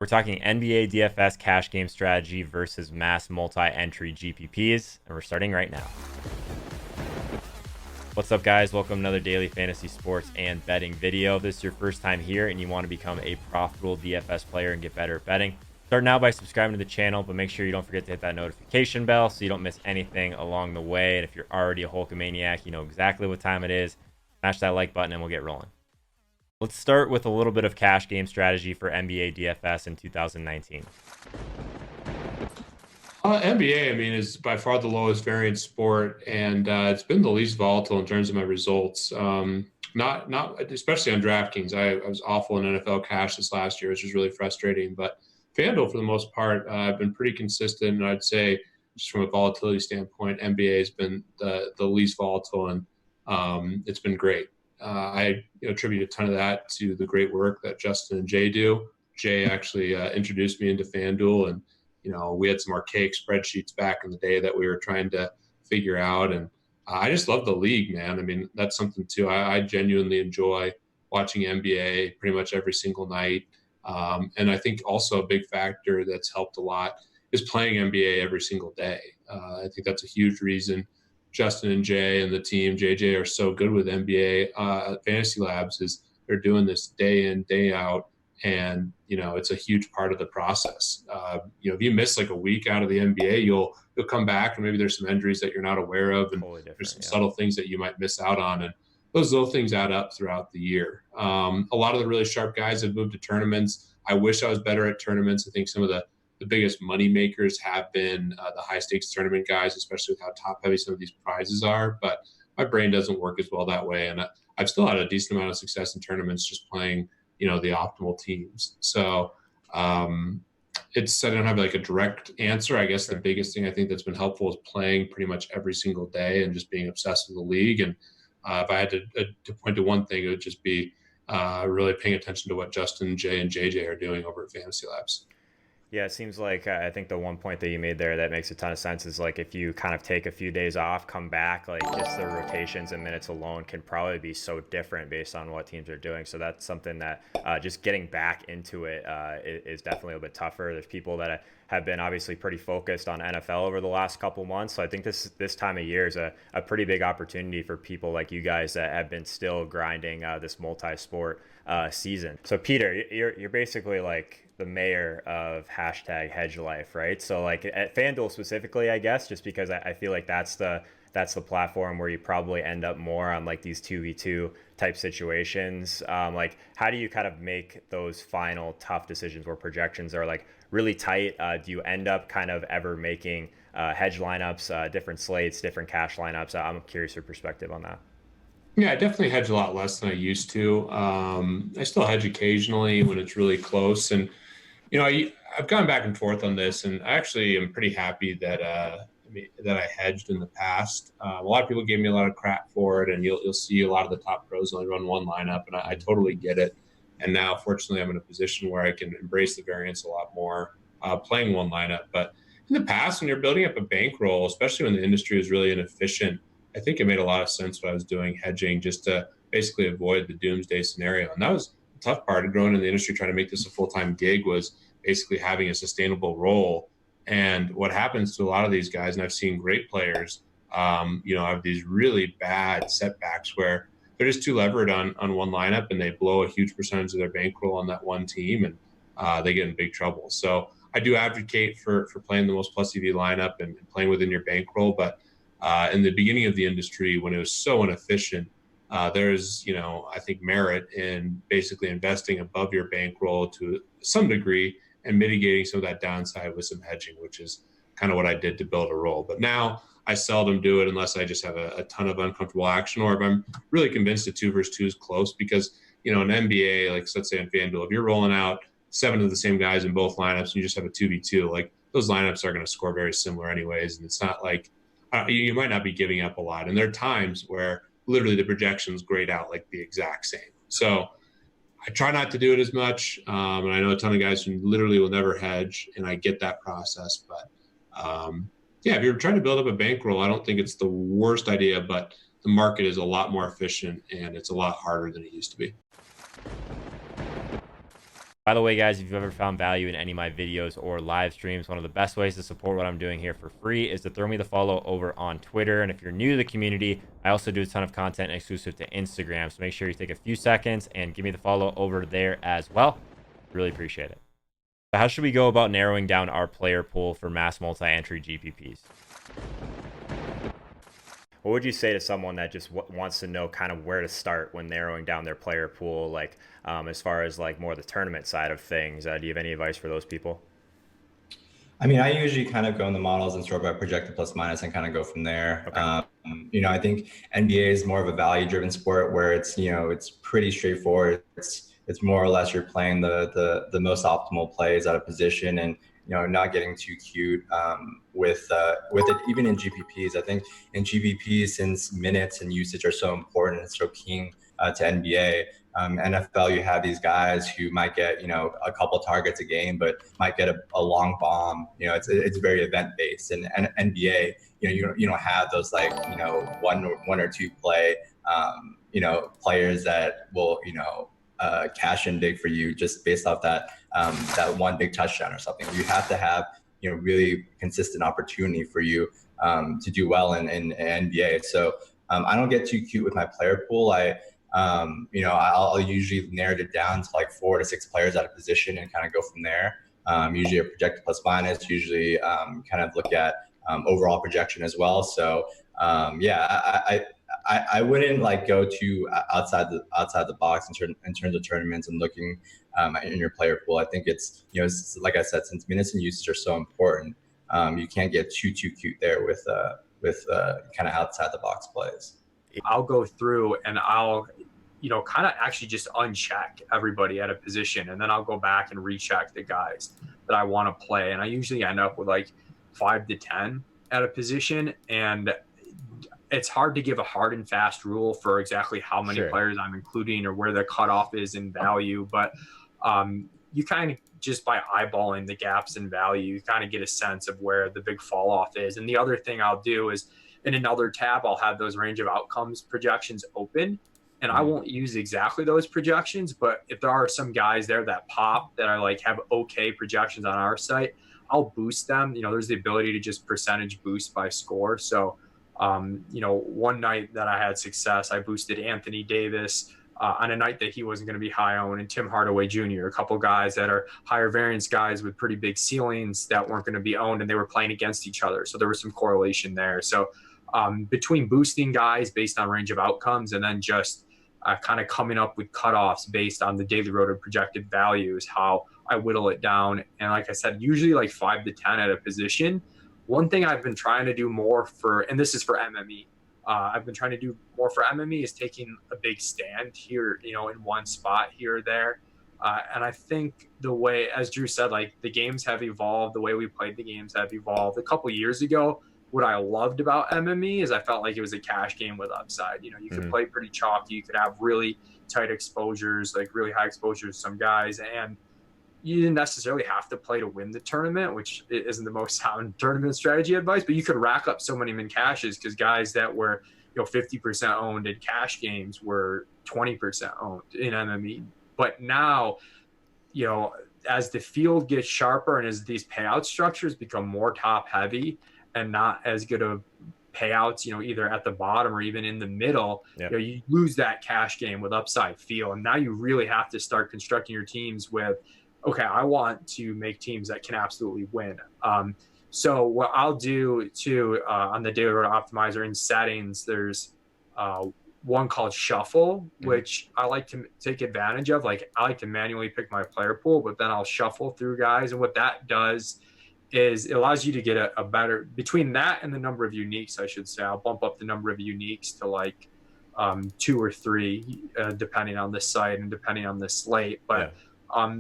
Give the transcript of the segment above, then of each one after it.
We're talking NBA DFS cash game strategy versus mass multi-entry GPPs, and we're starting right now. What's up, guys? Welcome to another daily fantasy sports and betting video. If this is your first time here and you want to become a profitable DFS player and get better at betting, start now by subscribing to the channel, but make sure you don't forget to hit that notification bell so you don't miss anything along the way. And if you're already a Holkamaniac, you know exactly what time it is. Smash that like button and we'll get rolling. Let's start with a little bit of cash game strategy for NBA DFS in 2019. NBA, I mean, is by far the lowest variance sport, and it's been the least volatile in terms of my results. Not especially on DraftKings. I was awful in NFL cash this last year, which was really frustrating. But FanDuel, for the most part, I've been pretty consistent. And I'd say, just from a volatility standpoint, NBA has been the least volatile, and it's been great. I attribute a ton of that to the great work that Justin and Jay do. Jay actually introduced me into FanDuel, and we had some archaic spreadsheets back in the day that we were trying to figure out. And I just love the league, man. I mean, that's something too. I genuinely enjoy watching NBA pretty much every single night. And I think also a big factor that's helped a lot is playing NBA every single day. I think that's a huge reason Justin and Jay and the team, JJ, are so good with NBA Fantasy Labs is they're doing this day in, day out. And it's a huge part of the process. If you miss like a week out of the NBA, you'll come back, and maybe there's some injuries that you're not aware of, and Totally there's some yeah. subtle things that you might miss out on, and those little things add up throughout the year. A lot of the really sharp guys have moved to tournaments. I wish I was better at tournaments. I think some of the biggest money makers have been the high stakes tournament guys, especially with how top heavy some of these prizes are. But my brain doesn't work as well that way, and I've still had a decent amount of success in tournaments just playing the optimal teams. So I don't have like a direct answer. I guess the biggest thing I think that's been helpful is playing pretty much every single day and just being obsessed with the league. And if I had to point to one thing, it would just be really paying attention to what Justin, Jay, and JJ are doing over at Fantasy Labs. Yeah, it seems like I think the one point that you made there that makes a ton of sense is like if you kind of take a few days off, come back, like just the rotations and minutes alone can probably be so different based on what teams are doing. So that's something that just getting back into it is definitely a bit tougher. There's people that have been obviously pretty focused on NFL over the last couple months. So I think this time of year is a pretty big opportunity for people like you guys that have been still grinding this multi-sport season. So Peter, you're basically like the mayor of hashtag hedge life, right? So like at FanDuel specifically, I guess, just because I feel like that's the platform where you probably end up more on like these 2v2 type situations. Like how do you kind of make those final tough decisions where projections are like really tight? Do you end up kind of ever making hedge lineups, different slates, different cash lineups? I'm curious your perspective on that. Yeah, I definitely hedge a lot less than I used to. I still hedge occasionally when it's really close. And I've gone back and forth on this, and I actually am pretty happy that that I hedged in the past. A lot of people gave me a lot of crap for it, and you'll see a lot of the top pros only run one lineup, and I totally get it. And now, fortunately, I'm in a position where I can embrace the variance a lot more, playing one lineup. But in the past, when you're building up a bankroll, especially when the industry is really inefficient, I think it made a lot of sense what I was doing hedging just to basically avoid the doomsday scenario. And that was the tough part of growing in the industry, trying to make this a full-time gig, was basically having a sustainable role. And what happens to a lot of these guys, and I've seen great players, have these really bad setbacks where they're just too levered on one lineup and they blow a huge percentage of their bankroll on that one team, and they get in big trouble. So I do advocate for playing the most plus EV lineup and playing within your bankroll. But in the beginning of the industry, when it was so inefficient, there's, I think, merit in basically investing above your bankroll to some degree and mitigating some of that downside with some hedging, which is kind of what I did to build a roll. But now I seldom do it unless I just have a ton of uncomfortable action, or if I'm really convinced a 2 versus 2 is close. Because, in NBA, like let's say in FanDuel, if you're rolling out 7 of the same guys in both lineups and you just have a 2v2, like those lineups are going to score very similar anyways. And it's not like you might not be giving up a lot. And there are times where literally the projections grade out like the exact same. So I try not to do it as much. And I know a ton of guys who literally will never hedge, and I get that process. But if you're trying to build up a bankroll, I don't think it's the worst idea, but the market is a lot more efficient and it's a lot harder than it used to be. By the way, guys, if you've ever found value in any of my videos or live streams, one of the best ways to support what I'm doing here for free is to throw me the follow over on Twitter. And if you're new to the community, I also do a ton of content exclusive to Instagram. So make sure you take a few seconds and give me the follow over there as well. Really appreciate it. So how should we go about narrowing down our player pool for mass multi-entry GPPs? What would you say to someone that just wants to know kind of where to start when narrowing down their player pool, like as far as like more the tournament side of things? Do you have any advice for those people? I mean, I usually kind of go in the models and sort by projected plus minus and kind of go from there. Okay. I think NBA is more of a value-driven sport where it's pretty straightforward. It's more or less you're playing the most optimal plays at a position and not getting too cute with it. Even in GPPs, I think in GPPs, since minutes and usage are so important, it's so keen to NBA. NFL, you have these guys who might get a couple targets a game, but might get a long bomb. It's very event based. And NBA, you don't have those like one or two play players that will cash in big for you just based off that one big touchdown or something. You have to have really consistent opportunity for you to do well in NBA. So I don't get too cute with my player pool. I'll usually narrow it down to like 4 to 6 players at a position and kind of go from there. Usually a projected plus minus, usually kind of look at overall projection as well. So I wouldn't like go to outside the box in terms of tournaments and looking in your player pool. I think it's like I said, since minutes and usage are so important, you can't get too cute there with kind of outside the box plays. I'll go through and I'll kind of actually just uncheck everybody at a position, and then I'll go back and recheck the guys that I want to play, and I usually end up with like 5 to 10 at a position. And it's hard to give a hard and fast rule for exactly how many players I'm including or where the cutoff is in value. But you kind of just by eyeballing the gaps in value, you kind of get a sense of where the big fall off is. And the other thing I'll do is in another tab, I'll have those range of outcomes projections open. And I won't use exactly those projections, but if there are some guys there that pop that are like have okay projections on our site, I'll boost them. There's the ability to just percentage boost by score. So one night that I had success, I boosted Anthony Davis on a night that he wasn't going to be high owned, and Tim Hardaway Jr., a couple guys that are higher variance guys with pretty big ceilings that weren't going to be owned, and they were playing against each other. So there was some correlation there. So between boosting guys based on range of outcomes and then just kind of coming up with cutoffs based on the daily rotor projected values, how I whittle it down. And like I said, usually like 5 to 10 at a position. One thing I've been trying to do more for, and this is for MME, I've been trying to do more for MME is taking a big stand here, in one spot here or there. And I think the way, as Drew said, like the games have evolved, the way we played the games have evolved. A couple years ago, what I loved about MME is I felt like it was a cash game with upside. You could play pretty chalky. You could have really tight exposures, like really high exposures to some guys. And you didn't necessarily have to play to win the tournament, which isn't the most sound tournament strategy advice, but you could rack up so many min cashes because guys that were 50% owned in cash games were 20% owned in MME. But now, as the field gets sharper and as these payout structures become more top heavy and not as good of payouts, either at the bottom or even in the middle, you lose that cash game with upside feel. And now you really have to start constructing your teams with, okay, I want to make teams that can absolutely win. So what I'll do too on the daily rotor optimizer in settings, there's one called Shuffle, which I like to take advantage of. Like I like to manually pick my player pool, but then I'll shuffle through guys. And what that does is it allows you to get a better, between that and the number of uniques, I should say, I'll bump up the number of uniques to like 2 or 3, depending on the site and depending on the slate. But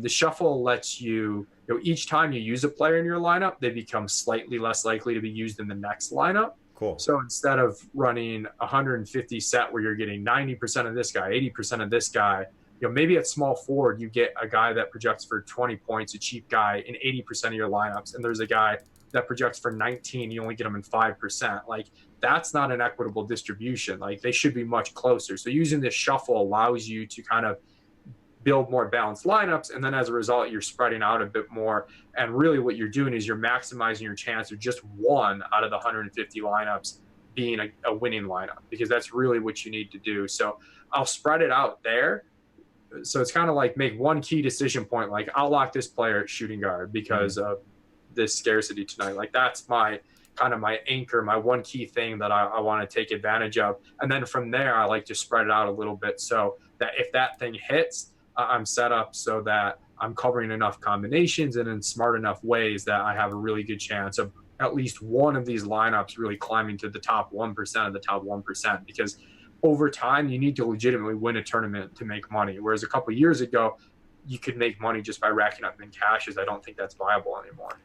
the shuffle lets you, each time you use a player in your lineup, they become slightly less likely to be used in the next lineup. Cool. So instead of running 150 set where you're getting 90% of this guy, 80% of this guy, maybe at small forward, you get a guy that projects for 20 points, a cheap guy in 80% of your lineups. And there's a guy that projects for 19, you only get them in 5%. Like that's not an equitable distribution. Like they should be much closer. So using this shuffle allows you to kind of build more balanced lineups. And then as a result, you're spreading out a bit more. And really what you're doing is you're maximizing your chance of just one out of the 150 lineups being a winning lineup, because that's really what you need to do. So I'll spread it out there. So it's kind of like make one key decision point, like I'll lock this player at shooting guard because of this scarcity tonight. Like that's my kind of my anchor, my one key thing that I want to take advantage of. And then from there, I like to spread it out a little bit so that if that thing hits, I'm set up so that I'm covering enough combinations and in smart enough ways that I have a really good chance of at least one of these lineups really climbing to the top 1% of the top 1%, because over time you need to legitimately win a tournament to make money. Whereas a couple of years ago, you could make money just by racking up in cashes. I don't think that's viable anymore.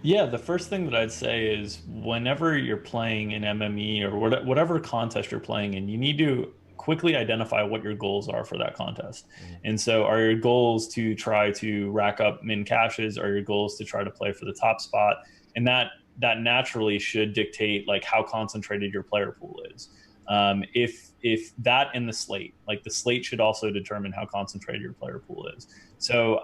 Yeah, the first thing that I'd say is whenever you're playing in MME or whatever contest you're playing in, you need to quickly identify what your goals are for that contest. And so are your goals to try to rack up min cashes? Are your goals to try to play for the top spot? And that naturally should dictate like how concentrated your player pool is. If that and the slate, like the slate should also determine how concentrated your player pool is. So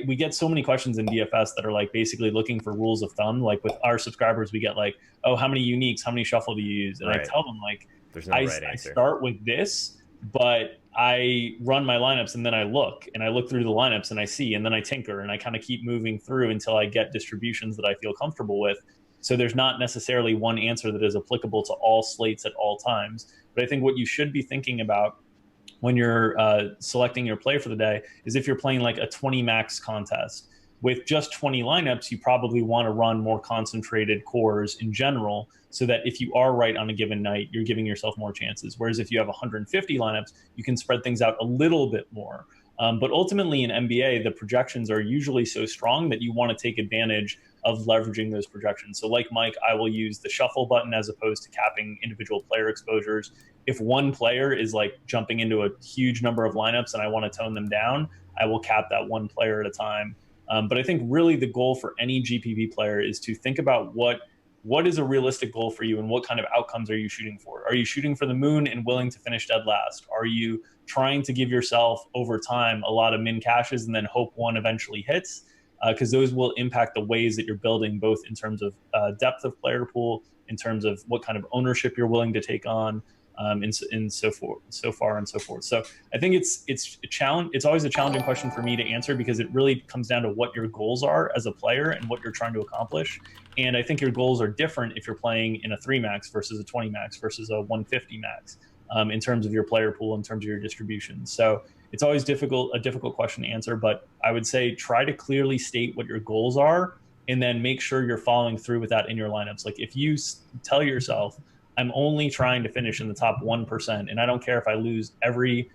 we get so many questions in DFS that are like basically looking for rules of thumb. Like with our subscribers, we get like, oh, how many uniques, how many shuffle do you use? And I tell them like, there's no right I answer. start with this, but I run my lineups and then I look through the lineups and I see, and then I tinker and I kind of keep moving through until I get distributions that I feel comfortable with. So there's not necessarily one answer that is applicable to all slates at all times. But I think what you should be thinking about when you're selecting your play for the day is if you're playing like a 20 max contest with just 20 lineups, you probably want to run more concentrated cores in general, so that if you are right on a given night, you're giving yourself more chances. Whereas if you have 150 lineups, you can spread things out a little bit more. But ultimately in NBA, the projections are usually so strong that you want to take advantage of leveraging those projections. So like Mike, I will use the shuffle button as opposed to capping individual player exposures. If one player is like jumping into a huge number of lineups and I want to tone them down, I will cap that one player at a time. But I think really the goal for any GPP player is to think about what is a realistic goal for you and what kind of outcomes are you shooting for? Are you shooting for the moon and willing to finish dead last? Are you trying to give yourself over time a lot of min cashes and then hope one eventually hits? Because those will impact the ways that you're building, both in terms of depth of player pool, in terms of what kind of ownership you're willing to take on, and so forth. So I think it's a challenge. It's always a challenging question for me to answer because it really comes down to what your goals are as a player and what you're trying to accomplish. And I think your goals are different if you're playing in a 3 max versus a 20 max versus a 150 max, in terms of your player pool, in terms of your distribution. So it's always a difficult question to answer, but I would say try to clearly state what your goals are and then make sure you're following through with that in your lineups. Like if you tell yourself, I'm only trying to finish in the top 1%, and I don't care if I lose every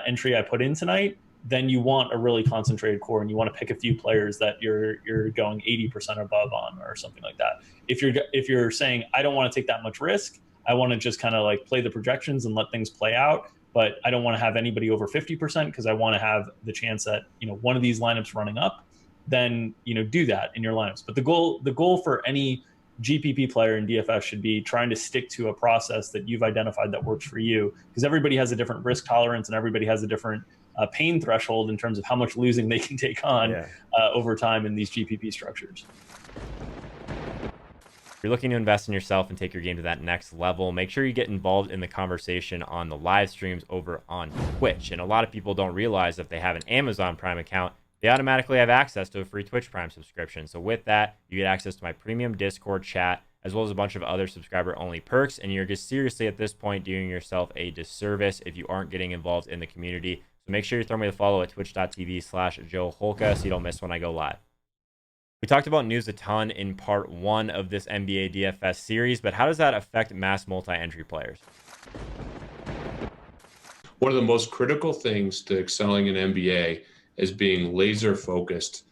entry I put in tonight, then you want a really concentrated core and you want to pick a few players that you're going 80% above on or something like that. If you're saying, I don't want to take that much risk, I want to just kind of like play the projections and let things play out, but I don't want to have anybody over 50% because I want to have the chance that, one of these lineups running up, then, do that in your lineups. But the goal for any GPP player in DFS should be trying to stick to a process that you've identified that works for you, because everybody has a different risk tolerance and everybody has a different pain threshold in terms of how much losing they can take on over time in these GPP structures. If you're looking to invest in yourself and take your game to that next level, make sure you get involved in the conversation on the live streams over on Twitch. And a lot of people don't realize if they have an Amazon Prime account, they automatically have access to a free Twitch Prime subscription. So with that, you get access to my premium Discord chat, as well as a bunch of other subscriber-only perks. And you're just seriously at this point doing yourself a disservice if you aren't getting involved in the community. So make sure you throw me a follow at twitch.tv/Joe Holka so you don't miss when I go live. We talked about news a ton in part 1 of this NBA DFS series, but how does that affect mass multi-entry players? One of the most critical things to excelling in NBA is being laser focused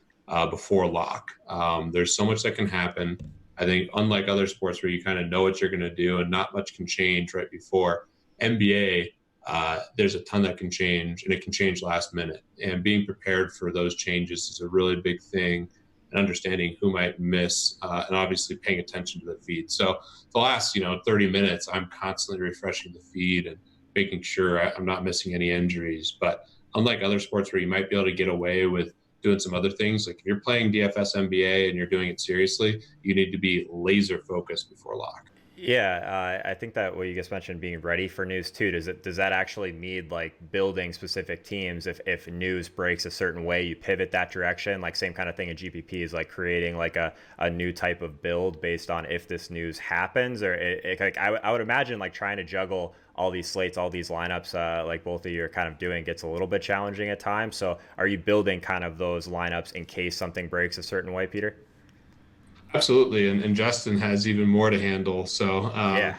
before lock. There's so much that can happen. I think unlike other sports where you kind of know what you're going to do and not much can change right before, NBA, there's a ton that can change, and it can change last minute. And being prepared for those changes is a really big thing, and understanding who might miss, and obviously paying attention to the feed. So the last 30 minutes, I'm constantly refreshing the feed and making sure I'm not missing any injuries. But unlike other sports where you might be able to get away with doing some other things, like if you're playing DFS NBA and you're doing it seriously, you need to be laser focused before lock. Yeah, I think that what you just mentioned, being ready for news too, does that actually mean like building specific teams? If news breaks a certain way, you pivot that direction. Like same kind of thing in GPP is like creating like a new type of build based on if this news happens, or like I would imagine like trying to juggle all these slates, all these lineups, like both of you are kind of doing, gets a little bit challenging at times. So are you building kind of those lineups in case something breaks a certain way, Peter? Absolutely, and Justin has even more to handle. So Yeah.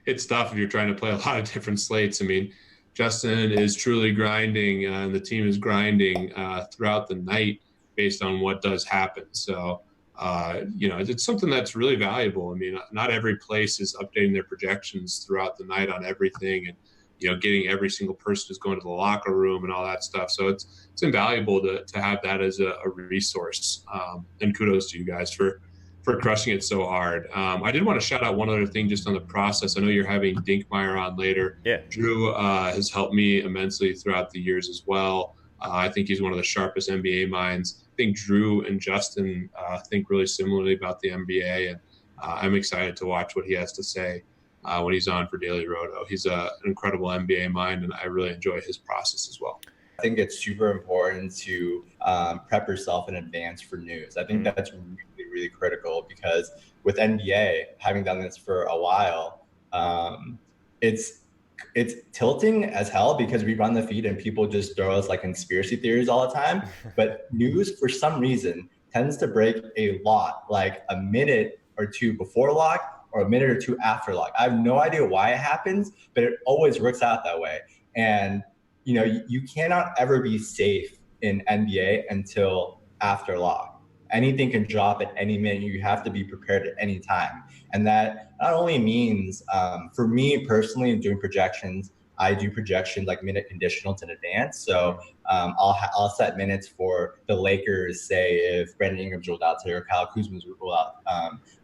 it's tough if you're trying to play a lot of different slates. I mean, Justin is truly grinding, and the team is grinding throughout the night based on what does happen. So it's something that's really valuable. I mean, not every place is updating their projections throughout the night on everything, and getting every single person who's going to the locker room and all that stuff. So it's invaluable to have that as a resource. And kudos to you guys for crushing it so hard. I did want to shout out one other thing just on the process. I know you're having Dinkmeyer on later. Yeah. Drew has helped me immensely throughout the years as well. I think he's one of the sharpest NBA minds. I think Drew and Justin think really similarly about the NBA, and I'm excited to watch what he has to say when he's on for Daily Roto. He's an incredible NBA mind, and I really enjoy his process as well. I think it's super important to prep yourself in advance for news. I think that's really, really critical, because with NBA, having done this for a while, it's tilting as hell, because we run the feed and people just throw us like conspiracy theories all the time. But news, for some reason, tends to break a lot, like a minute or two before lock or a minute or two after lock. I have no idea why it happens, but it always works out that way. And you cannot ever be safe in NBA until after lock. Anything can drop at any minute. You have to be prepared at any time. And that not only means, for me personally, doing projections, I do projections like minute conditionals in advance. So I'll set minutes for the Lakers. Say if Brandon Ingram's ruled out today or Kyle Kuzma's ruled out,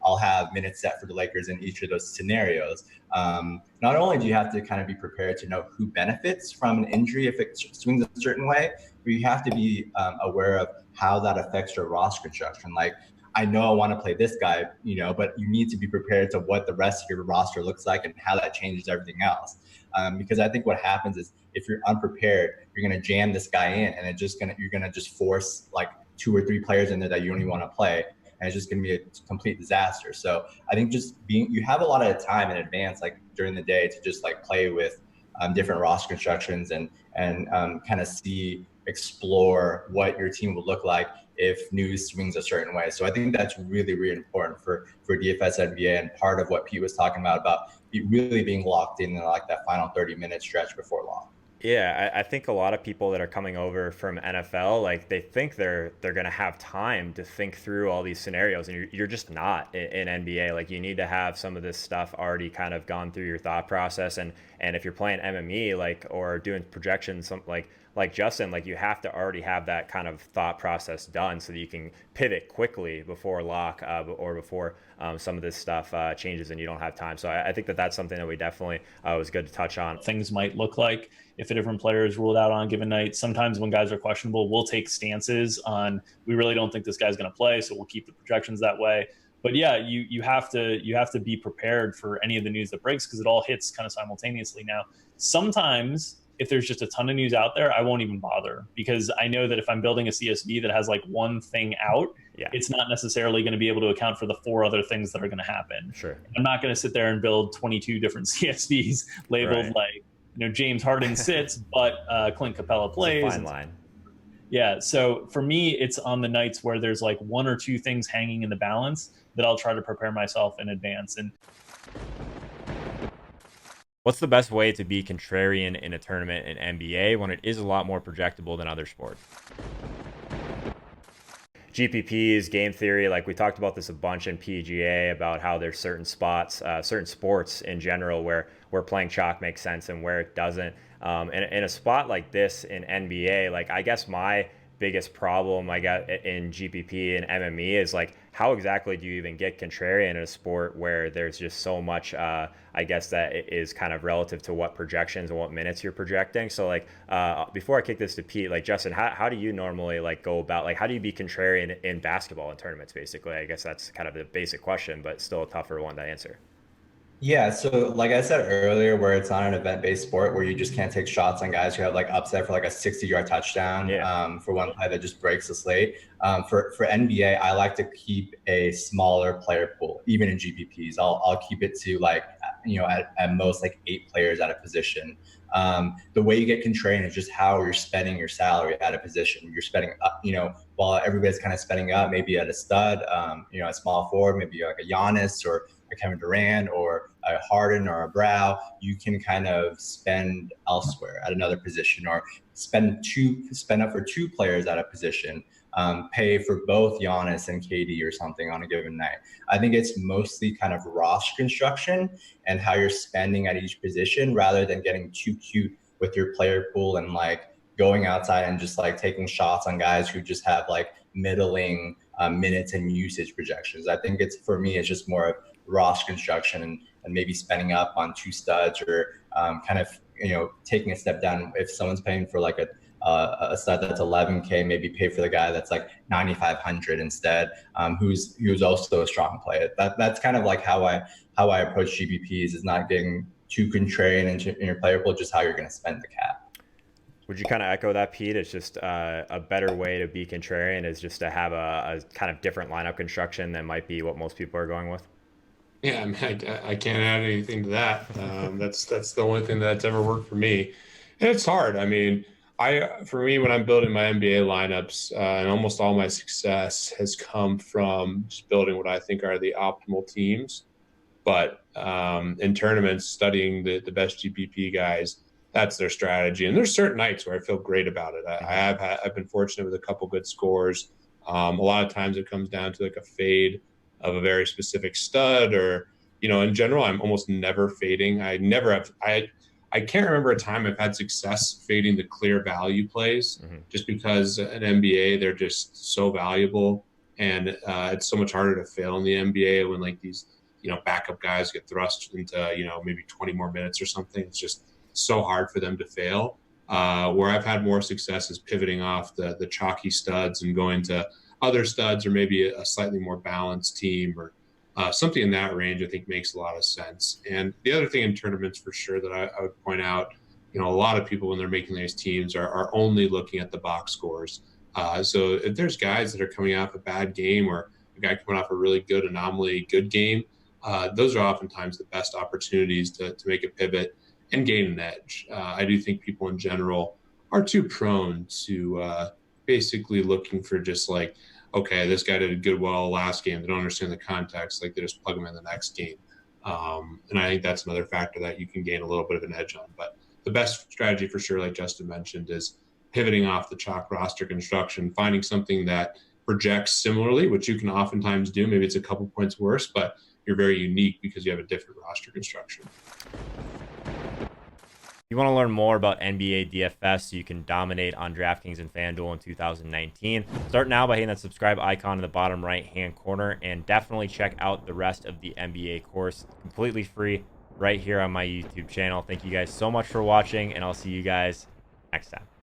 I'll have minutes set for the Lakers in each of those scenarios. Not only do you have to kind of be prepared to know who benefits from an injury if it swings a certain way, but you have to be aware of how that affects your roster construction. Like, I know I want to play this guy, but you need to be prepared to what the rest of your roster looks like and how that changes everything else. Because I think what happens is, if you're unprepared, you're going to jam this guy in, and you're going to just force like 2 or 3 players in there that you don't even want to play. And it's just going to be a complete disaster. So I think you have a lot of time in advance, like during the day, to just like play with different roster constructions and kind of explore what your team would look like if news swings a certain way. So I think that's really, really important for DFS NBA, and part of what Pete was talking about really being locked in like that final 30-minute stretch before lock. Yeah, I think a lot of people that are coming over from NFL, like they think they're going to have time to think through all these scenarios, and you're just not in NBA. Like, you need to have some of this stuff already kind of gone through your thought process, and if you're playing MME or doing projections, like Justin, like you have to already have that kind of thought process done so that you can pivot quickly before lock or before some of this stuff changes and you don't have time. So I think that's something that we definitely was good to touch on. Things might look like if a different player is ruled out on a given night. Sometimes when guys are questionable, we'll take stances on, we really don't think this guy's going to play, so we'll keep the projections that way. But yeah, you have to be prepared for any of the news that breaks, because it all hits kind of simultaneously. Now, sometimes if there's just a ton of news out there, I won't even bother, because I know that if I'm building a CSV that has like one thing out, it's not necessarily going to be able to account for the 4 other things that are going to happen. Sure. I'm not going to sit there and build 22 different CSVs labeled like, James Harden sits, but Clint Capella plays. It's a fine line. Yeah. So for me, it's on the nights where there's like 1 or 2 things hanging in the balance that I'll try to prepare myself in advance. And what's the best way to be contrarian in a tournament in NBA when it is a lot more projectable than other sports? GPPs, game theory, like we talked about this a bunch in PGA, about how there's certain spots, certain sports in general where playing chalk makes sense and where it doesn't. And in a spot like this in NBA, like I guess my biggest problem I got in GPP and MME is like, how exactly do you even get contrarian in a sport where there's just so much, I guess that is kind of relative to what projections and what minutes you're projecting. So like, before I kick this to Pete, like Justin, how do you normally like go about, like, how do you be contrarian in basketball and tournaments basically? I guess that's kind of the basic question, but still a tougher one to answer. Yeah, so like I said earlier, where it's not an event-based sport where you just can't take shots on guys who have like upset for like a 60-yard touchdown for one play that just breaks the slate. For NBA, I like to keep a smaller player pool, even in GPPs. I'll keep it to like, at most like 8 players at a position. The way you get contrarian is just how you're spending your salary at a position. You're spending up, while everybody's kind of spending up, maybe at a stud, a small forward, maybe like a Giannis or a Kevin Durant or a Harden or a Brow, you can kind of spend elsewhere at another position, or spend up for 2 players at a position, pay for both Giannis and KD or something on a given night. I think it's mostly kind of roster construction and how you're spending at each position, rather than getting too cute with your player pool and like going outside and just like taking shots on guys who just have like middling minutes and usage projections. I think for me, it's just more of roster construction and maybe spending up on 2 studs, or kind of taking a step down. If someone's paying for like a stud that's 11K, maybe pay for the guy that's like 9,500 instead, who's also a strong player. That's kind of like how I approach GPPs, is not getting too contrarian in your player pool, just how you're going to spend the cap. Would you kind of echo that, Pete? It's just a better way to be contrarian is just to have a kind of different lineup construction than might be what most people are going with. Yeah, I mean, I can't add anything to that. That's the only thing that's ever worked for me, and it's hard. I mean, for me, when I'm building my NBA lineups, and almost all my success has come from just building what I think are the optimal teams. But in tournaments, studying the best GPP guys, that's their strategy. And there's certain nights where I feel great about it. I've been fortunate with a couple good scores. A lot of times it comes down to like a fade of a very specific stud, or in general, I'm almost never fading. I can't remember a time I've had success fading the clear value plays, just because in NBA they're just so valuable, and it's so much harder to fail in the NBA when like these backup guys get thrust into maybe 20 more minutes or something. It's just so hard for them to fail. Where I've had more success is pivoting off the chalky studs and going to other studs, or maybe a slightly more balanced team, or something in that range. I think makes a lot of sense. And the other thing in tournaments for sure that I would point out, a lot of people when they're making these teams are only looking at the box scores. So if there's guys that are coming off a bad game, or a guy coming off a really good anomaly good game, those are oftentimes the best opportunities to make a pivot and gain an edge. I do think people in general are too prone to basically looking for just like, okay, this guy did a good well last game. They don't understand the context. Like they just plug him in the next game. And I think that's another factor that you can gain a little bit of an edge on. But the best strategy for sure, like Justin mentioned, is pivoting off the chalk roster construction, finding something that projects similarly, which you can oftentimes do. Maybe it's a couple points worse, but you're very unique because you have a different roster construction. You want to learn more about NBA DFS so you can dominate on DraftKings and FanDuel in 2019? Start now by hitting that subscribe icon in the bottom right-hand corner, and definitely check out the rest of the NBA course completely free right here on my YouTube channel. Thank you guys so much for watching, and I'll see you guys next time.